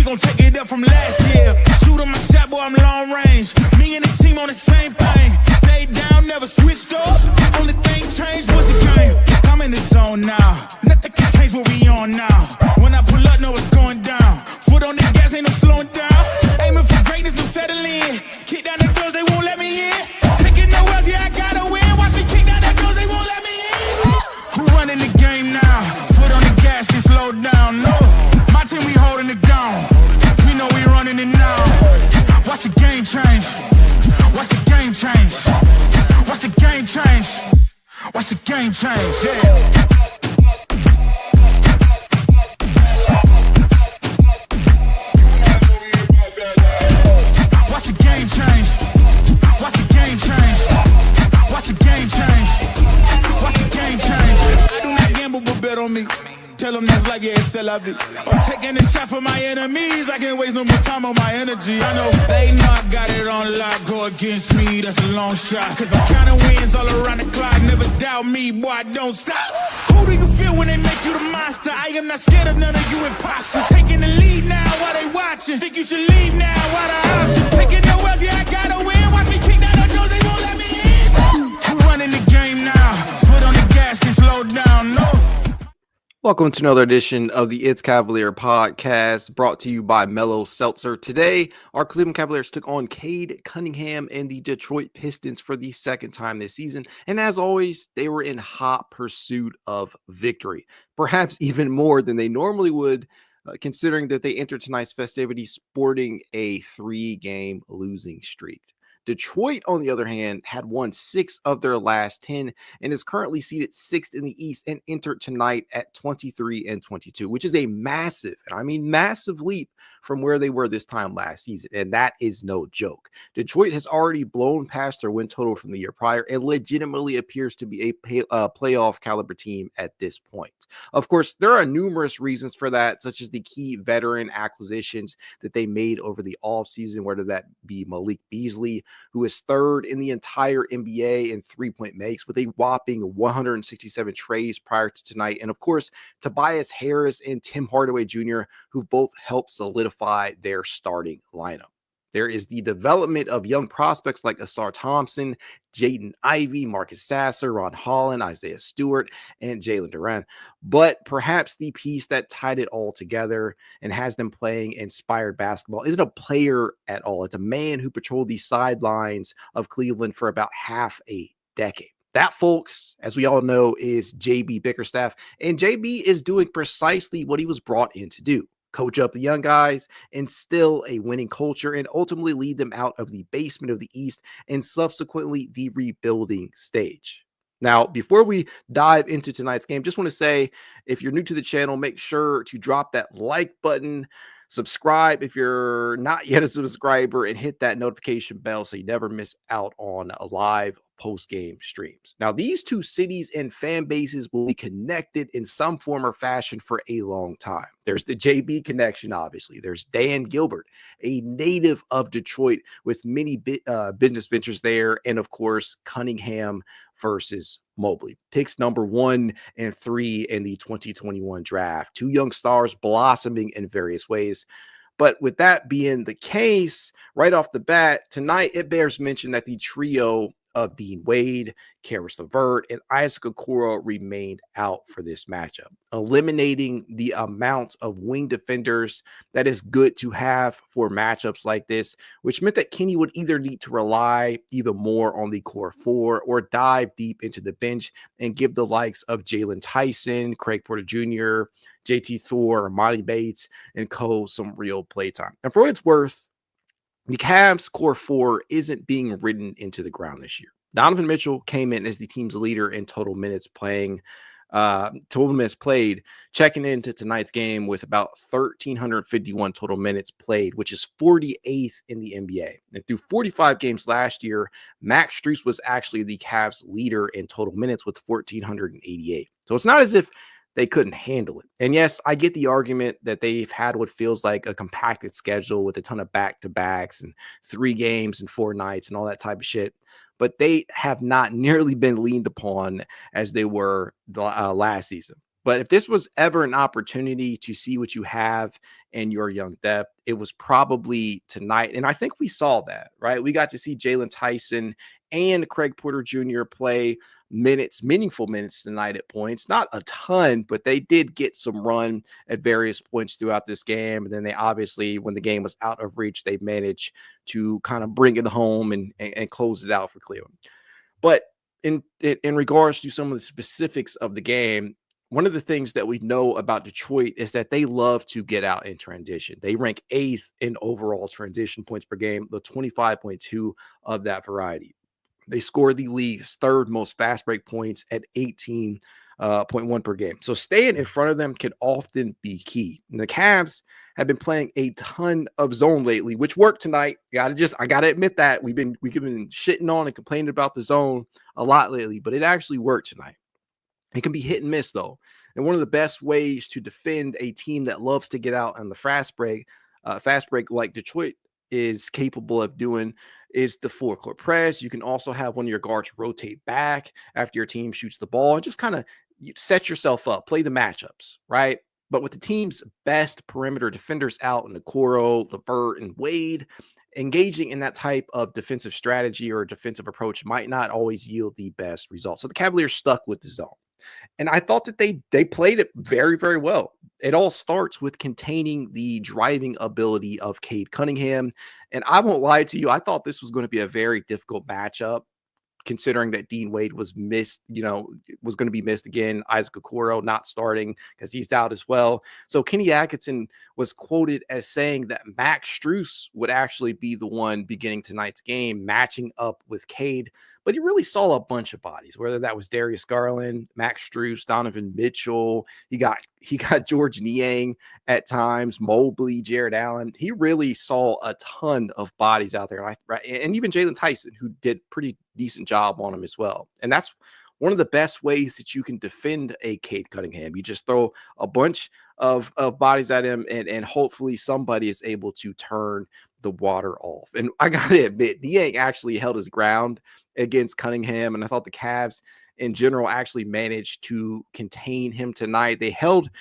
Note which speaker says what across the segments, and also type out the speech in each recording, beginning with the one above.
Speaker 1: We gon' take it up from last year. Shoot on my shot, boy, I'm long range. Me and the team on the same thing. Stay down, never switched up. Only thing changed was the game. I'm in the zone now. Nothing can change what we on now. When I pull up, know it's going down. Foot on the gas, ain't no slowing down. Aiming for greatness, no settling. Kick down the doors, they won't let me in. Taking no else, yeah, I gotta win. Watch me kick down the doors, they won't let me in. Who running the game now? Foot on the gas, can slow down. No, my team, we holding it down. We know we running it now. Watch the game change. Watch the game change. Watch the game change. Watch the game change, yeah. Watch the game change. Watch the game change. Watch the game change. Watch the game change. I do not gamble, but bet on me. Tell them that's like, yeah, c'est la vie. I'm taking a shot for my enemies. I can't waste no more time on my energy. I know they know I got it on lock. Go against me, that's a long shot. Cause I'm counting wins all around the clock. Never doubt me, boy, I don't stop. Who do you feel when they make you the monster? I am not scared of none of you imposters. Taking the lead now while they watching. Think you should leave now while the option. Taking no else, yeah, I gotta win. Watch me kick down the doors, they won't let me in. I'm running the game now. Foot on the gas, can slow down, no.
Speaker 2: Welcome to another edition of the It's Cavalier podcast, brought to you by Mellow Seltzer. Today, our Cleveland Cavaliers took on Cade Cunningham and the Detroit Pistons for the second time this season. And as always, they were in hot pursuit of victory, perhaps even more than they normally would, considering that they entered tonight's festivities sporting a 3-game losing streak. Detroit, on the other hand, had won 6 of their last 10 and is currently seated 6th in the East and entered tonight at 23-22, which is a massive, and I mean massive leap from where they were this time last season. And that is no joke. Detroit has already blown past their win total from the year prior and legitimately appears to be a playoff caliber team at this point. Of course, there are numerous reasons for that, such as the key veteran acquisitions that they made over the offseason, whether that be Malik Beasley, who is 3rd in the entire NBA in 3-point makes with a whopping 167 trays prior to tonight. And of course, Tobias Harris and Tim Hardaway Jr., who both helped solidify their starting lineup. There is the development of young prospects like Asar Thompson, Jaden Ivey, Marcus Sasser, Ron Holland, Isaiah Stewart, and Jalen Duran. But perhaps the piece that tied it all together and has them playing inspired basketball isn't a player at all. It's a man who patrolled the sidelines of Cleveland for about half a decade. That, folks, as we all know, is JB Bickerstaff. And JB is doing precisely what he was brought in to do. Coach up the young guys, instill a winning culture, and ultimately lead them out of the basement of the East and subsequently the rebuilding stage. Now, before we dive into tonight's game, just want to say, if you're new to the channel, make sure to drop that like button, subscribe if you're not yet a subscriber, and hit that notification bell so you never miss out on a live post-game streams. Now, these two cities and fan bases will be connected in some form or fashion for a long time. There's the JB connection, obviously. There's Dan Gilbert, a native of Detroit with many business ventures there. And of course, Cunningham versus Mobley. Picks number 1 and 3 in the 2021 draft. 2 young stars blossoming in various ways. But with that being the case, right off the bat, tonight it bears mention that the trio of Dean Wade, Karis LeVert, and Isaac Okoro remained out for this matchup, eliminating the amount of wing defenders that is good to have for matchups like this, which meant that Kenny would either need to rely even more on the core 4 or dive deep into the bench and give the likes of Jalen Tyson, Craig Porter Jr., JT Thor, Monty Bates, and Co. some real playtime. And for what it's worth, the Cavs core 4 isn't being ridden into the ground this year. Donovan Mitchell came in as the team's leader in total minutes played, checking into tonight's game with about 1,351 total minutes played, which is 48th in the NBA. And through 45 games last year, Max Strus was actually the Cavs' leader in total minutes with 1,488. So it's not as if they couldn't handle it. And yes, I get the argument that they've had what feels like a compacted schedule with a ton of back-to-backs and 3 games and 4 nights and all that type of shit. But they have not nearly been leaned upon as they were last season. But if this was ever an opportunity to see what you have in your young depth, it was probably tonight. And I think we saw that, right? We got to see Jalen Tyson and Craig Porter Jr. play minutes, meaningful minutes tonight at points. Not a ton, but they did get some run at various points throughout this game. And then they obviously, when the game was out of reach, they managed to kind of bring it home and close it out for Cleveland. But in regards to some of the specifics of the game, one of the things that we know about Detroit is that they love to get out in transition. They rank 8th in overall transition points per game, the 25.2 of that variety. They score the league's 3rd most fast break points at 18.1 per game. So staying in front of them can often be key. And the Cavs have been playing a ton of zone lately, which worked tonight. I gotta admit that we've been shitting on and complaining about the zone a lot lately, but it actually worked tonight. It can be hit and miss though. And one of the best ways to defend a team that loves to get out on the fast break like Detroit is capable of doing is the full court press. You can also have one of your guards rotate back after your team shoots the ball and just kind of set yourself up, play the matchups, right? But with the team's best perimeter defenders out in Okoro, LeVert, and Wade, engaging in that type of defensive strategy or defensive approach might not always yield the best results. So the Cavaliers stuck with the zone. And I thought that they played it very, very well. It all starts with containing the driving ability of Cade Cunningham. And I won't lie to you, I thought this was going to be a very difficult matchup, considering that Dean Wade was missed, was going to be missed again. Isaac Okoro not starting because he's out as well. So Kenny Atkinson was quoted as saying that Max Strus would actually be the one beginning tonight's game, matching up with Cade. But he really saw a bunch of bodies, whether that was Darius Garland, Max Strus, Donovan Mitchell. He got George Niang at times, Mobley, Jared Allen. He really saw a ton of bodies out there. And even Jalen Tyson, who did pretty decent job on him as well. And that's one of the best ways that you can defend a Cade Cunningham. You just throw a bunch of bodies at him, and hopefully somebody is able to turn the water off. And I gotta admit, Niang actually held his ground against Cunningham, and I thought the Cavs in general actually managed to contain him tonight. They held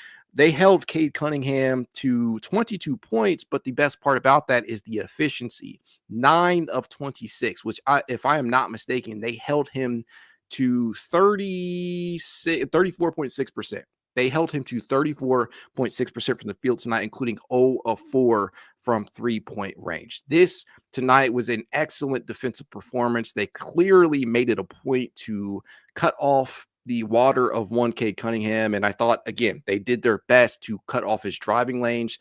Speaker 2: Cade Cunningham to 22 points, but the best part about that is the efficiency. 9 of 26, which if I am not mistaken, they held him to 34.6%. They held him to 34.6% from the field tonight, including 0 of 4 from 3-point range. This tonight was an excellent defensive performance. They clearly made it a point to cut off the water of one Cade Cunningham. And I thought, again, they did their best to cut off his driving lanes,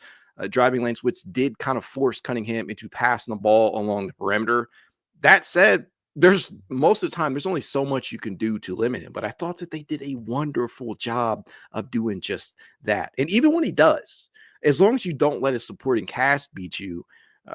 Speaker 2: which did kind of force Cunningham into passing the ball along the perimeter. That said, there's most of the time, there's only so much you can do to limit him. But I thought that they did a wonderful job of doing just that. And even when he does, as long as you don't let his supporting cast beat you,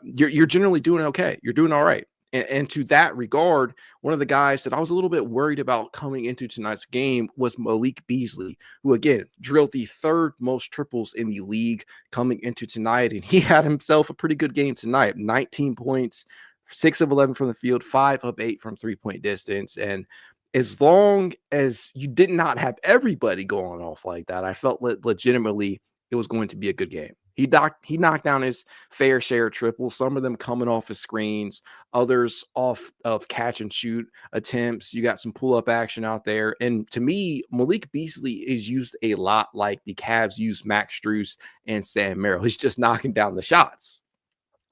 Speaker 2: you're generally doing okay. You're doing all right. And to that regard, one of the guys that I was a little bit worried about coming into tonight's game was Malik Beasley, who, again, drilled the 3rd most triples in the league coming into tonight. And he had himself a pretty good game tonight. 19 points, 6 of 11 from the field, 5 of 8 from 3-point distance. And as long as you did not have everybody going off like that, I felt legitimately it was going to be a good game. He knocked down his fair share of triples, some of them coming off his screens, others off of catch and shoot attempts. You got some pull-up action out there. And to me, Malik Beasley is used a lot like the Cavs use Max Strus and Sam Merrill. He's just knocking down the shots.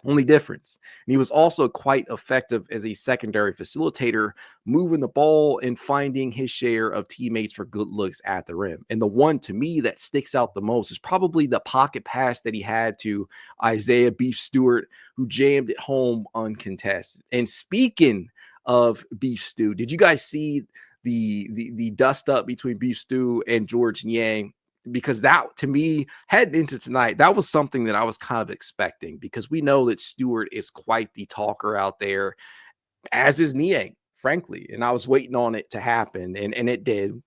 Speaker 2: Only difference. And he was also quite effective as a secondary facilitator, moving the ball and finding his share of teammates for good looks at the rim. And the one to me that sticks out the most is probably the pocket pass that he had to Isaiah Beef Stewart, who jammed it home uncontested. And speaking of Beef Stew, did you guys see the dust up between Beef Stew and George Niang? Because that, to me, heading into tonight, that was something that I was kind of expecting, because we know that Stewart is quite the talker out there, as is Niang, frankly. And I was waiting on it to happen, and it did.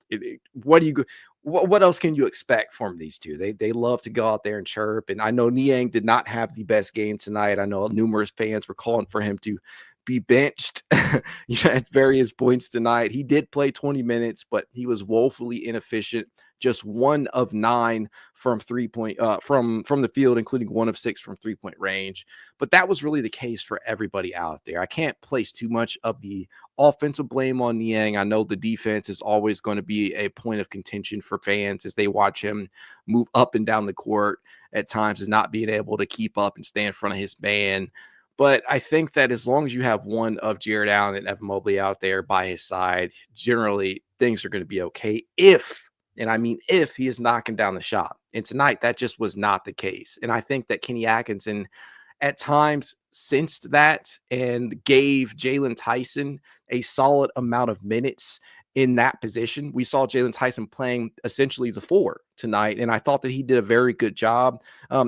Speaker 2: What else can you expect from these two? They love to go out there and chirp. And I know Niang did not have the best game tonight. I know numerous fans were calling for him to be benched at various points tonight. He did play 20 minutes, but he was woefully inefficient. Just 1 of 9 from 3-point from the field, including 1 of 6 from 3-point range. But that was really the case for everybody out there. I can't place too much of the offensive blame on Niang. I know the defense is always going to be a point of contention for fans as they watch him move up and down the court at times and not being able to keep up and stay in front of his man. But I think that as long as you have one of Jared Allen and Evan Mobley out there by his side, generally things are going to be okay and I mean if he is knocking down the shot. And tonight, that just was not the case. And I think that Kenny Atkinson at times sensed that and gave Jalen Tyson a solid amount of minutes in that position. We saw Jalen Tyson playing essentially the 4 tonight, and I thought that he did a very good job.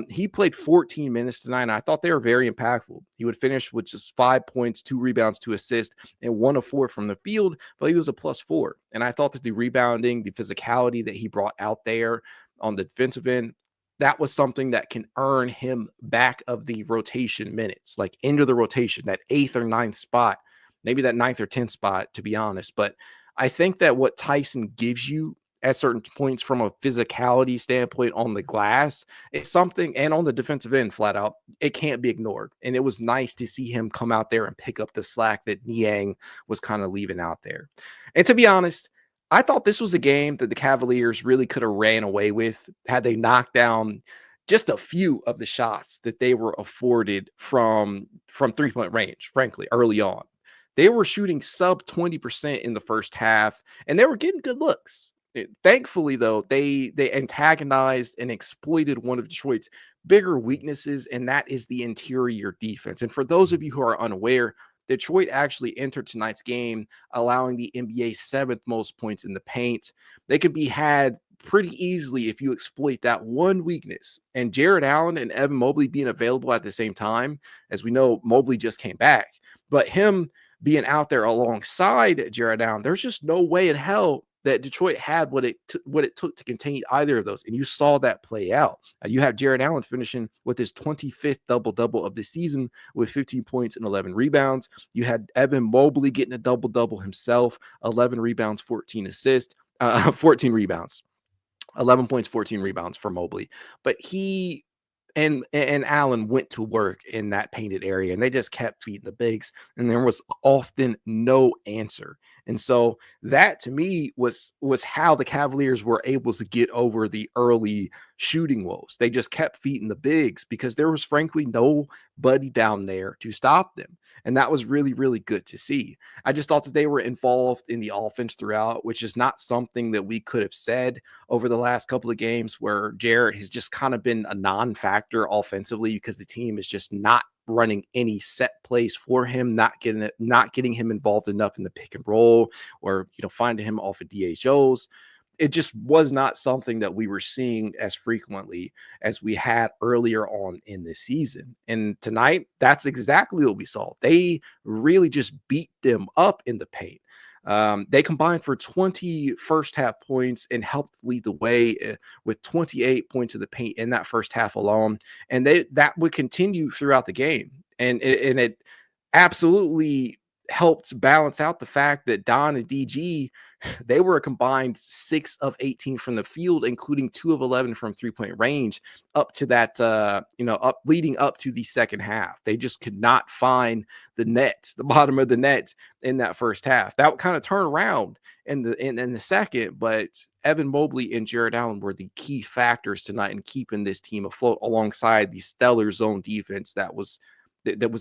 Speaker 2: He played 14 minutes tonight, and I thought they were very impactful. He would finish with just 5 points, 2 rebounds, 2 assists, and 1 of 4 from the field, but he was a +4. And I thought that the rebounding, the physicality that he brought out there on the defensive end, that was something that can earn him back of the rotation minutes, like into the rotation, that 8th or 9th spot, maybe that 9th or 10th spot, to be honest. But I think that what Tyson gives you at certain points from a physicality standpoint on the glass, it's something, and on the defensive end, flat out, it can't be ignored. And it was nice to see him come out there and pick up the slack that Niang was kind of leaving out there. And to be honest, I thought this was a game that the Cavaliers really could have ran away with had they knocked down just a few of the shots that they were afforded from 3-point range, frankly, early on. They were shooting sub 20% in the first half, and they were getting good looks. Thankfully, though, they antagonized and exploited one of Detroit's bigger weaknesses, and that is the interior defense. And for those of you who are unaware, Detroit actually entered tonight's game allowing the NBA's 7th most points in the paint. They could be had pretty easily if you exploit that one weakness. And Jared Allen and Evan Mobley being available at the same time, as we know, Mobley just came back, but him being out there alongside Jared Allen, there's just no way in hell that Detroit had what it took to contain either of those. And you saw that play out. You have Jared Allen finishing with his 25th double-double of the season with 15 points and 11 rebounds. You had Evan Mobley getting a double-double himself, 11 rebounds, 14 assists, 14 rebounds, 11 points, 14 rebounds for Mobley. But he and Allen went to work in that painted area, and they just kept feeding the bigs, and there was often no answer. And so that to me was how the Cavaliers were able to get over the early shooting woes. They just kept feeding the bigs because there was frankly nobody down there to stop them. And that was really, really good to see. I just thought that they were involved in the offense throughout, which is not something that we could have said over the last couple of games where Jared has just kind of been a non-factor offensively because the team is just not running any set plays for him, not getting him involved enough in the pick and roll or, finding him off of DHOs. It just was not something that we were seeing as frequently as we had earlier on in the season. And tonight, that's exactly what we saw. They really just beat them up in the paint. They combined for 20 first half points and helped lead the way with 28 points of the paint in that first half alone. And that would continue throughout the game. And it absolutely helped balance out the fact that Don and DG, they were a combined 6 of 18 from the field, including 2 of 11 from 3-point range up to that, leading up to the second half. They just could not find the bottom of the net in that first half. That would kind of turn around in the second, but Evan Mobley and Jared Allen were the key factors tonight in keeping this team afloat alongside the stellar zone defense that was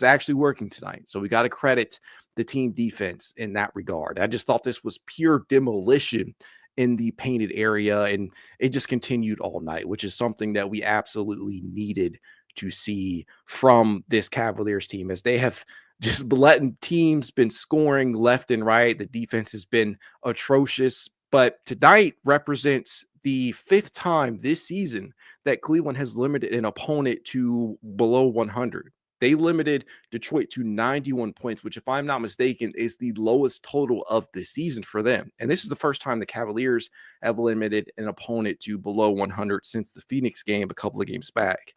Speaker 2: actually working tonight. So we got to credit the team defense in that regard. I just thought this was pure demolition in the painted area, and it just continued all night, which is something that we absolutely needed to see from this Cavaliers team, as they have just letting teams been scoring left and right. The defense has been atrocious, but tonight represents the 5th time this season that Cleveland has limited an opponent to below 100. They limited Detroit to 91 points, which, if I'm not mistaken, is the lowest total of the season for them. And this is the first time the Cavaliers have limited an opponent to below 100 since the Phoenix game a couple of games back.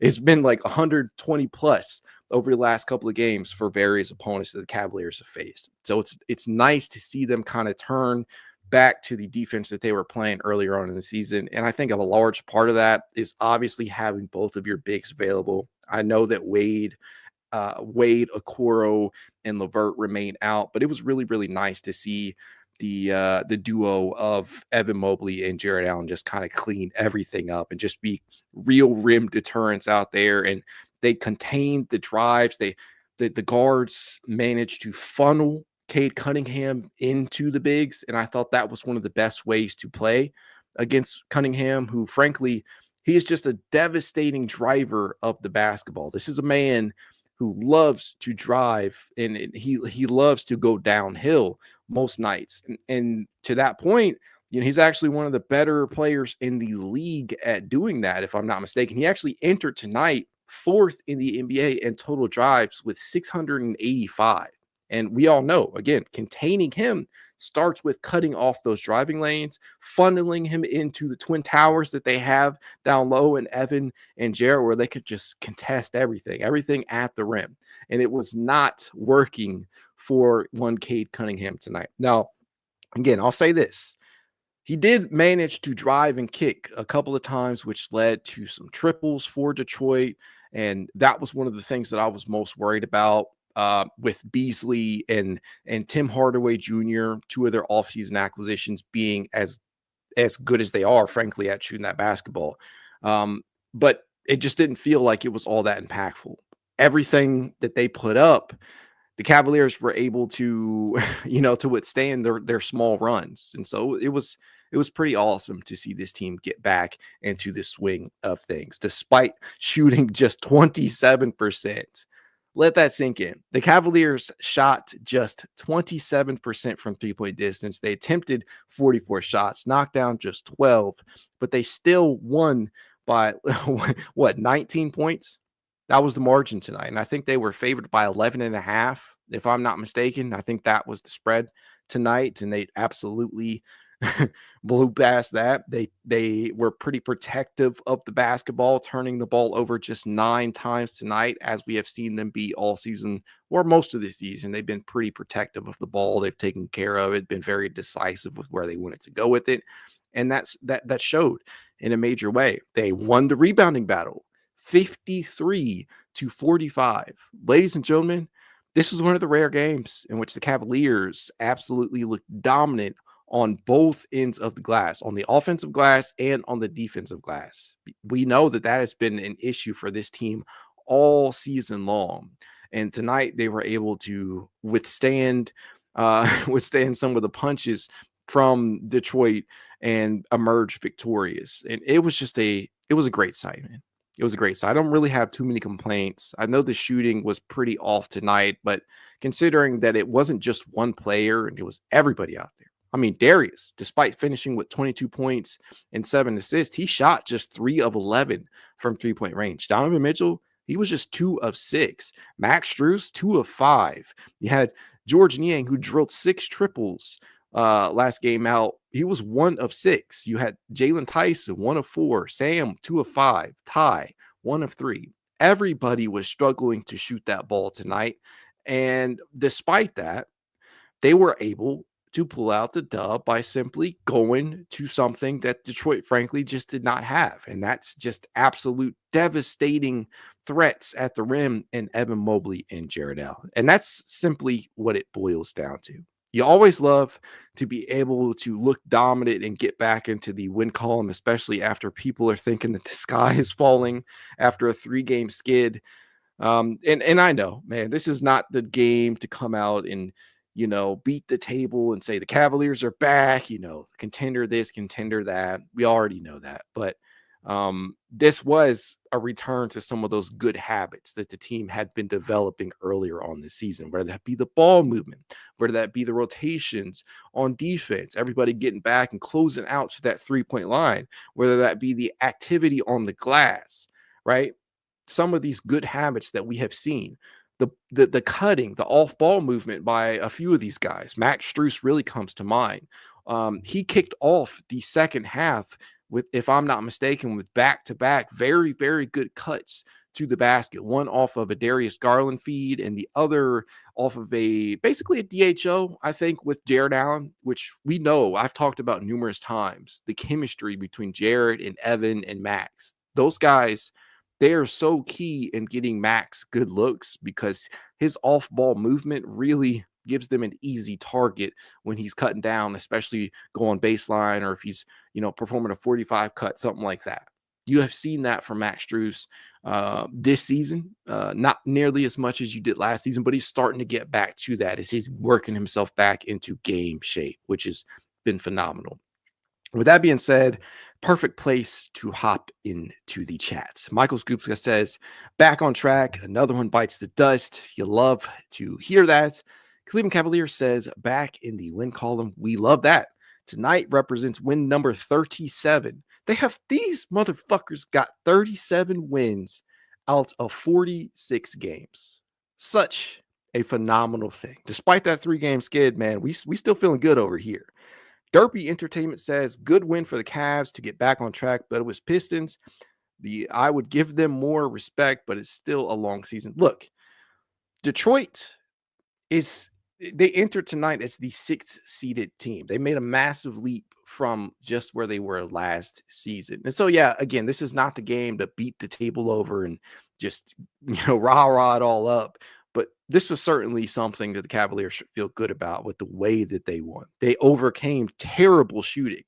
Speaker 2: It's been like 120 plus over the last couple of games for various opponents that the Cavaliers have faced. So it's nice to see them kind of turn back to the defense that they were playing earlier on in the season. And I think a large part of that is obviously having both of your bigs available. I know that Wade, Okoro, and Levert remain out, but it was really, really nice to see the duo of Evan Mobley and Jared Allen just kind of clean everything up and just be real rim deterrents out there. And they contained the drives. The guards managed to funnel Cade Cunningham into the bigs, and I thought that was one of the best ways to play against Cunningham, who frankly he is just a devastating driver of the basketball. This is a man who loves to drive and he loves to go downhill most nights. And to that point, he's actually one of the better players in the league at doing that, if I'm not mistaken. He actually entered tonight fourth in the NBA in total drives with 685. And we all know, again, containing him starts with cutting off those driving lanes, funneling him into the twin towers that they have down low in Evan and Jared, where they could just contest everything at the rim. And it was not working for one Cade Cunningham tonight. Now, again, I'll say this. He did manage to drive and kick a couple of times, which led to some triples for Detroit. And that was one of the things that I was most worried about with Beasley and Tim Hardaway Jr., two of their offseason acquisitions, being as good as they are, frankly, at shooting that basketball. But it just didn't feel like it was all that impactful. Everything that they put up, the Cavaliers were able to, to withstand their small runs. And so it was pretty awesome to see this team get back into the swing of things, despite shooting just 27%. Let that sink in. The Cavaliers shot just 27% from three-point distance. They attempted 44 shots, knocked down just 12, but they still won by, 19 points? That was the margin tonight. And I think they were favored by 11.5, if I'm not mistaken. I think that was the spread tonight, and they absolutely blew past that. They were pretty protective of the basketball, turning the ball over just 9 times tonight, as we have seen them be all season, or most of the season. They've been pretty protective of the ball. They've taken care of it, been very decisive with where they wanted to go with it. And that showed in a major way. They won the rebounding battle 53-45. Ladies and gentlemen, this was one of the rare games in which the Cavaliers absolutely looked dominant on both ends of the glass, on the offensive glass and on the defensive glass. We know that has been an issue for this team all season long. And tonight they were able to withstand some of the punches from Detroit and emerge victorious. And it was a great sight, man. It was a great sight. I don't really have too many complaints. I know the shooting was pretty off tonight, but considering that it wasn't just one player and it was everybody out there. I mean, Darius, despite finishing with 22 points and 7 assists, he shot just 3 of 11 from three-point range. Donovan Mitchell, he was just 2 of 6. Max Strus, 2 of 5. You had George Niang, who drilled 6 triples last game out. He was 1 of 6. You had Jalen Tyson, 1 of 4. Sam, 2 of 5. Ty, 1 of 3. Everybody was struggling to shoot that ball tonight. And despite that, they were able to pull out the dub by simply going to something that Detroit, frankly, just did not have. And that's just absolute devastating threats at the rim in Evan Mobley and Jared Allen. And that's simply what it boils down to. You always love to be able to look dominant and get back into the win column, especially after people are thinking that the sky is falling after a 3-game skid. And I know, man, this is not the game to come out and beat the table and say the Cavaliers are back, contender this, contender that. We already know that. But this was a return to some of those good habits that the team had been developing earlier on this season, whether that be the ball movement, whether that be the rotations on defense, everybody getting back and closing out to that 3-point line, whether that be the activity on the glass, right? Some of these good habits that we have seen. The cutting, the off-ball movement by a few of these guys. Max Strus really comes to mind. He kicked off the second half with, if I'm not mistaken, with back-to-back very, very good cuts to the basket. One off of a Darius Garland feed and the other off of basically a DHO, I think, with Jared Allen, which we know I've talked about numerous times. The chemistry between Jared and Evan and Max. Those guys, they are so key in getting Max good looks because his off-ball movement really gives them an easy target when he's cutting down, especially going baseline, or if he's, performing a 45 cut, something like that. You have seen that from Max Strus this season, not nearly as much as you did last season, but he's starting to get back to that as he's working himself back into game shape, which has been phenomenal. With that being said, perfect place to hop into the chat. Michael Scoopska says, back on track. Another one bites the dust. You love to hear that. Cleveland Cavaliers says, back in the win column. We love that. Tonight represents win number 37. These motherfuckers got 37 wins out of 46 games. Such a phenomenal thing. Despite that 3-game skid, man, we still feeling good over here. Derpy Entertainment says, good win for the Cavs to get back on track, but it was Pistons. I would give them more respect, but it's still a long season. Look, Detroit they entered tonight as the 6th seeded team. They made a massive leap from just where they were last season. And so, yeah, again, this is not the game to beat the table over and just, rah-rah it all up. But this was certainly something that the Cavaliers should feel good about with the way that they won. They overcame terrible shooting.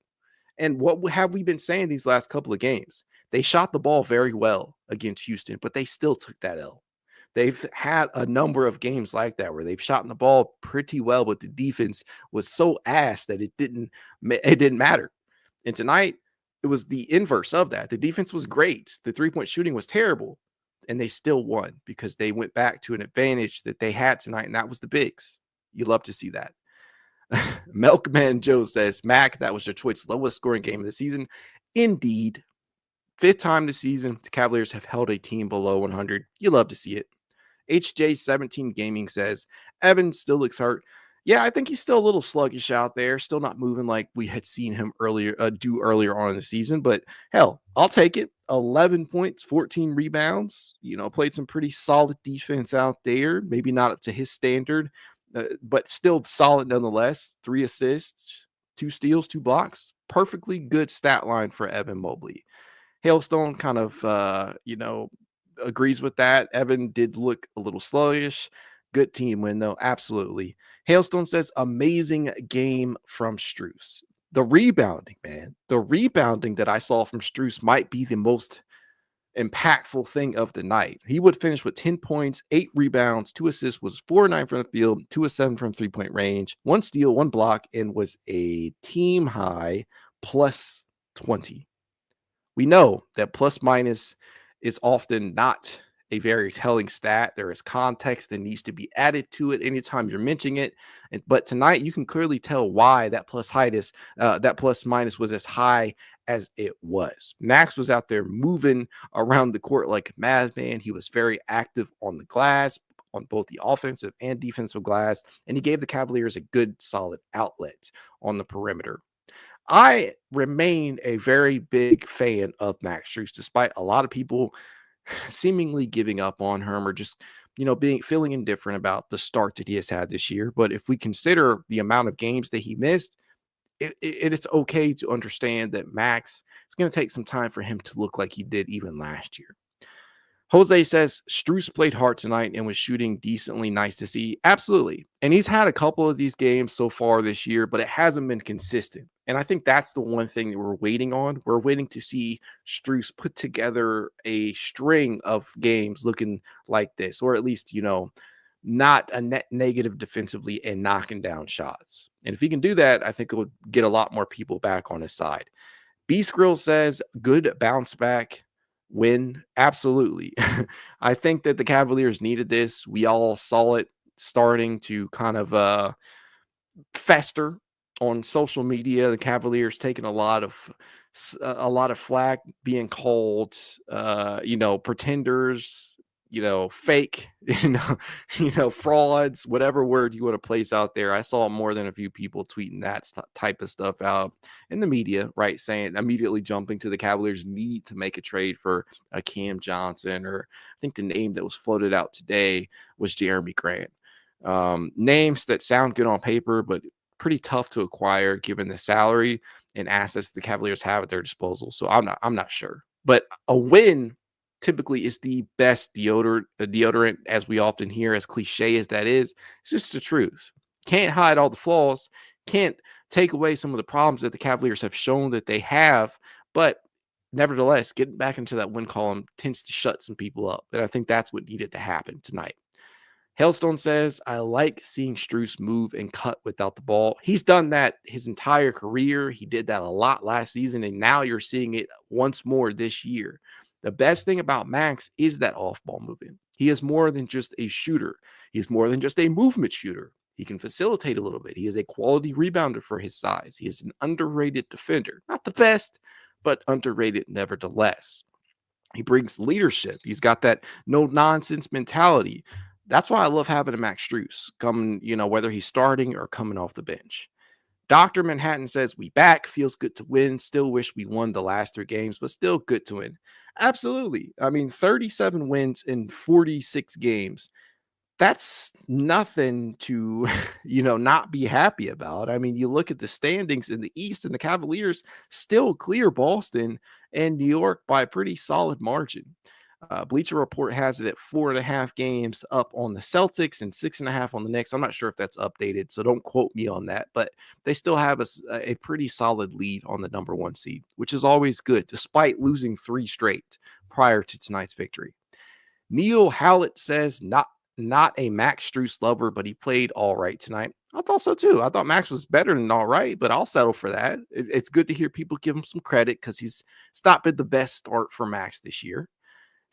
Speaker 2: And what have we been saying these last couple of games? They shot the ball very well against Houston, but they still took that L. They've had a number of games like that where they've shot the ball pretty well, but the defense was so ass that it didn't matter. And tonight, it was the inverse of that. The defense was great. The three-point shooting was terrible, and they still won because they went back to an advantage that they had tonight, and that was the bigs. You love to see that. Milkman Joe says, Mac, that was Detroit's lowest scoring game of the season. Indeed. 5th time this season, the Cavaliers have held a team below 100. You love to see it. HJ17 Gaming says, Evan still looks hurt. Yeah, I think he's still a little sluggish out there, still not moving like we had seen him earlier on in the season. But hell, I'll take it. 11 points, 14 rebounds. Played some pretty solid defense out there. Maybe not up to his standard, but still solid nonetheless. 3 assists, 2 steals, 2 blocks. Perfectly good stat line for Evan Mobley. Hailstone kind of, agrees with that. Evan did look a little sluggish. Good team win, though. Absolutely. Hailstone says, amazing game from Strus. The rebounding, man. The rebounding that I saw from Strus might be the most impactful thing of the night. He would finish with 10 points, 8 rebounds, 2 assists, was 4-9 from the field, 2 of 7 from 3-point range, 1 steal, 1 block, and was a team high plus 20. We know that plus minus is often not a very telling stat. There is context that needs to be added to it anytime you're mentioning it. But tonight you can clearly tell why that plus minus was as high as it was. Max was out there moving around the court like a madman. He was very active on the glass, on both the offensive and defensive glass, and he gave the Cavaliers a good solid outlet on the perimeter. I remain a very big fan of Max Strus, despite a lot of people seemingly giving up on him or just, feeling indifferent about the start that he has had this year. But if we consider the amount of games that he missed, it's okay to understand that Max, it's going to take some time for him to look like he did even last year. Jose says, Strus played hard tonight and was shooting decently. Nice to see. Absolutely. And he's had a couple of these games so far this year, but it hasn't been consistent. And I think that's the one thing that we're waiting on. We're waiting to see Strus put together a string of games looking like this, or at least, not a net negative defensively and knocking down shots. And if he can do that, I think it would get a lot more people back on his side. Beast Grill says, good bounce back win. Absolutely. I think that the Cavaliers needed this. We all saw it starting to kind of fester on social media. The Cavaliers taking a lot of flack, being called pretenders, fake, frauds, whatever word you want to place out there. I saw more than a few people tweeting that type of stuff out in the media, right? Saying immediately jumping to the Cavaliers need to make a trade for a Cam Johnson, or I think the name that was floated out today was Jeremy Grant. Names that sound good on paper, but pretty tough to acquire given the salary and assets the Cavaliers have at their disposal. So I'm not sure, but a win typically is the best deodorant, as we often hear, as cliche as that is. It's just the truth. Can't hide all the flaws, can't take away some of the problems that the Cavaliers have shown that they have, but nevertheless, getting back into that win column tends to shut some people up. And I think that's what needed to happen tonight. Hailstone says, I like seeing Strus move and cut without the ball. He's done that his entire career. He did that a lot last season, and now you're seeing it once more this year. The best thing about Max is that off-ball movement. He is more than just a shooter. He's more than just a movement shooter. He can facilitate a little bit. He is a quality rebounder for his size. He is an underrated defender. Not the best, but underrated nevertheless. He brings leadership. He's got that no-nonsense mentality. That's why I love having a Max Strus coming, whether he's starting or coming off the bench. Dr. Manhattan says, we back. Feels good to win. Still wish we won the last 3 games, but still good to win. Absolutely. I mean, 37 wins in 46 games. That's nothing to, not be happy about. I mean, you look at the standings in the East, and the Cavaliers still clear Boston and New York by a pretty solid margin. Bleacher Report has it at 4.5 games up on the Celtics and 6.5 on the Knicks. I'm not sure if that's updated, so don't quote me on that, but they still have a pretty solid lead on the number 1 seed, which is always good, despite losing 3 straight prior to tonight's victory. Neil Hallett says, not a Max Strus lover, but he played all right tonight. I thought so too. I thought Max was better than all right, but I'll settle for that. It's good to hear people give him some credit because he's not been the best start for Max this year.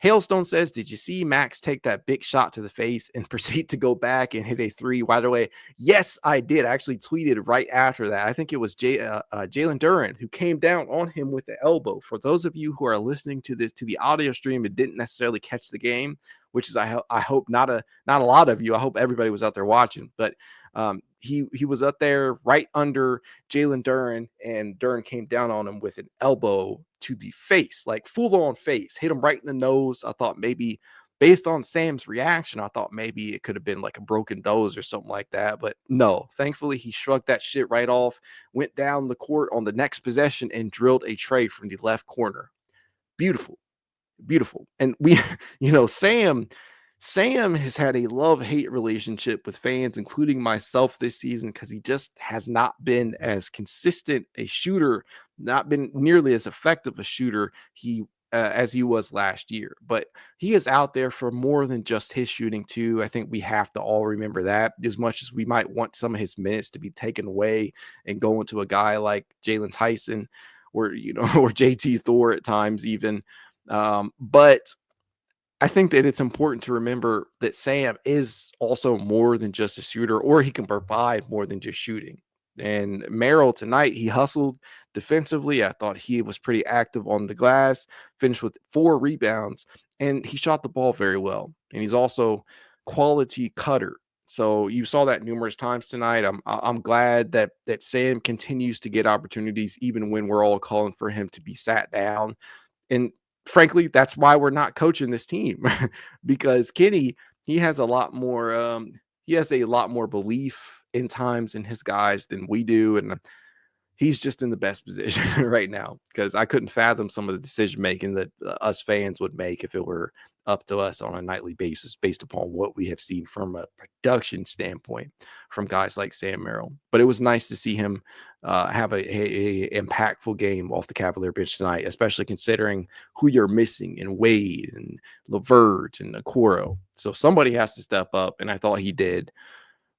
Speaker 2: Hailstone says, did you see Max take that big shot to the face and proceed to go back and hit a 3 wide away? Yes, I did. I actually tweeted right after that. I think it was Jalen Duren who came down on him with the elbow. For those of you who are listening to this to the audio stream and didn't necessarily catch the game, which is I hope not a lot of you. I hope everybody was out there watching, but he was up there right under Jalen Duren, and Duren came down on him with an elbow to the face, like full on face, hit him right in the nose. I thought maybe based on Sam's reaction, I thought maybe it could have been like a broken nose or something like that. But no, thankfully he shrugged that shit right off, went down the court on the next possession and drilled a tray from the left corner. Beautiful. And we, Sam has had a love-hate relationship with fans, including myself this season, because he just has not been as consistent a shooter, not been nearly as effective a shooter as he was last year. But he is out there for more than just his shooting too. I think we have to all remember that, as much as we might want some of his minutes to be taken away and go into a guy like Jalen Tyson or, or JT Thor at times even. But I think that it's important to remember that Sam is also more than just a shooter, or he can provide more than just shooting. And Merrill tonight, he hustled defensively. I thought he was pretty active on the glass, finished with 4 rebounds, and he shot the ball very well. And he's also quality cutter. So you saw that numerous times tonight. I'm glad that Sam continues to get opportunities, even when we're all calling for him to be sat down. And frankly, that's why we're not coaching this team, because Kenny, he has a lot more belief in times in his guys than we do. And he's just in the best position right now, because I couldn't fathom some of the decision making that us fans would make if it were up to us on a nightly basis, based upon what we have seen from a production standpoint from guys like Sam Merrill. But it was nice to see him have a impactful game off the Cavalier bench tonight, especially considering who you're missing in Wade and LeVert and Okoro. So somebody has to step up, and I thought he did.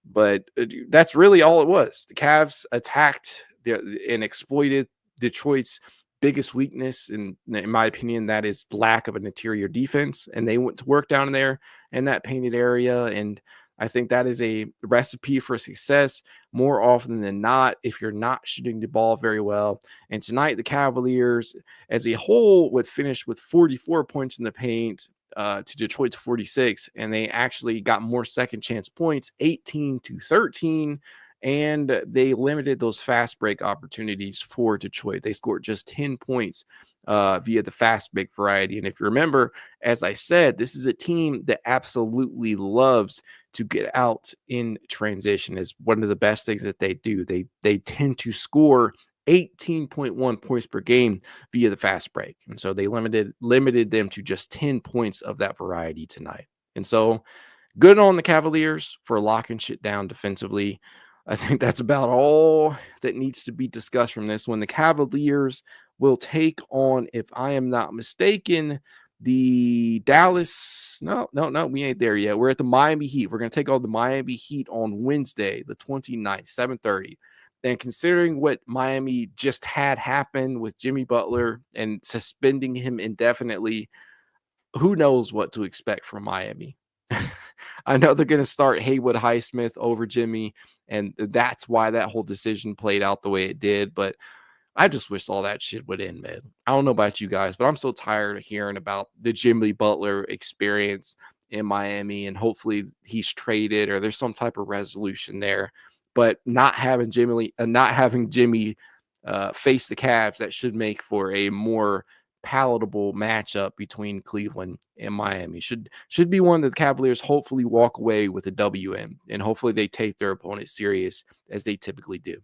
Speaker 2: But that's really all it was. The Cavs attacked and exploited Detroit's biggest weakness, in my opinion, that is lack of an interior defense. And they went to work down there in that painted area. And I think that is a recipe for success more often than not if you're not shooting the ball very well. And tonight, the Cavaliers as a whole would finish with 44 points in the paint, to Detroit's 46, and they actually got more second chance points, 18-13, and they limited those fast break opportunities for Detroit. They scored just 10 points via the fast break variety. And if you remember, as I said, this is a team that absolutely loves to get out in transition. Is one of the best things that they do. They tend to score 18.1 points per game via the fast break. And so they limited them to just 10 points of that variety tonight. And so good on the Cavaliers for locking shit down defensively. I think that's about all that needs to be discussed from this one. The Cavaliers will take on, if I am not mistaken, the Dallas. No, we ain't there yet. We're at the Miami Heat. We're going to take on the Miami Heat on Wednesday, the 29th, 7:30. And considering what Miami just had happen with Jimmy Butler and suspending him indefinitely, who knows what to expect from Miami. I know they're going to start Haywood Highsmith over Jimmy, and that's why that whole decision played out the way it did. But I just wish all that shit would end, man. I don't know about you guys, but I'm so tired of hearing about the Jimmy Butler experience in Miami, and hopefully he's traded or there's some type of resolution there. But not having Jimmy face the Cavs, that should make for a more palatable matchup between Cleveland and Miami. Should be one that the Cavaliers hopefully walk away with a W in, and hopefully they take their opponent serious as they typically do.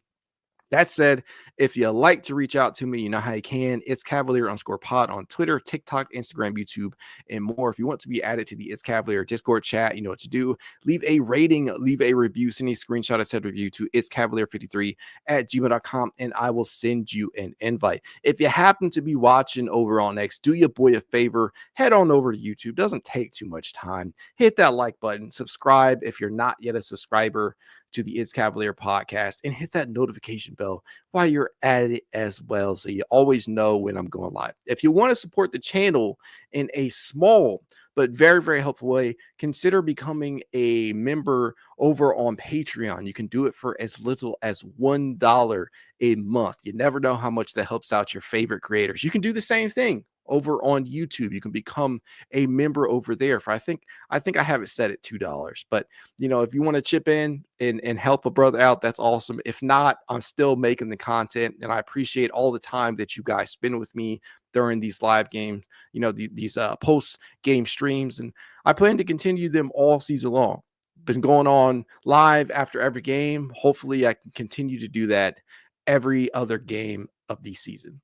Speaker 2: That said, if you like to reach out to me, you know how you can. It's Cavalier_pod on Twitter, TikTok, Instagram, YouTube, and more. If you want to be added to the It's Cavalier Discord chat, you know what to do. Leave a rating, leave a review, send a screenshot of said review to itscavalier53@gmail.com, and I will send you an invite. If you happen to be watching over on X, do your boy a favor, head on over to YouTube. Doesn't take too much time. Hit that like button, subscribe if you're not yet a subscriber to the It's Cavalier podcast, and hit that notification bell while you're at it as well, so you always know when I'm going live. If you want to support the channel in a small but very, very helpful way, consider becoming a member over on Patreon. You can do it for as little as $1 a month. You never know how much that helps out your favorite creators. You can do the same thing over on YouTube. You can become a member over there for I think I have it set at $2. But you know, if you want to chip in and help a brother out, that's awesome. If not, I'm still making the content, and I appreciate all the time that you guys spend with me during these live games, you know, these post game streams, and I plan to continue them all season long. Been going on live after every game. Hopefully I can continue to do that every other game of the season.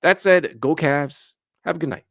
Speaker 2: That said, go Cavs. Have a good night.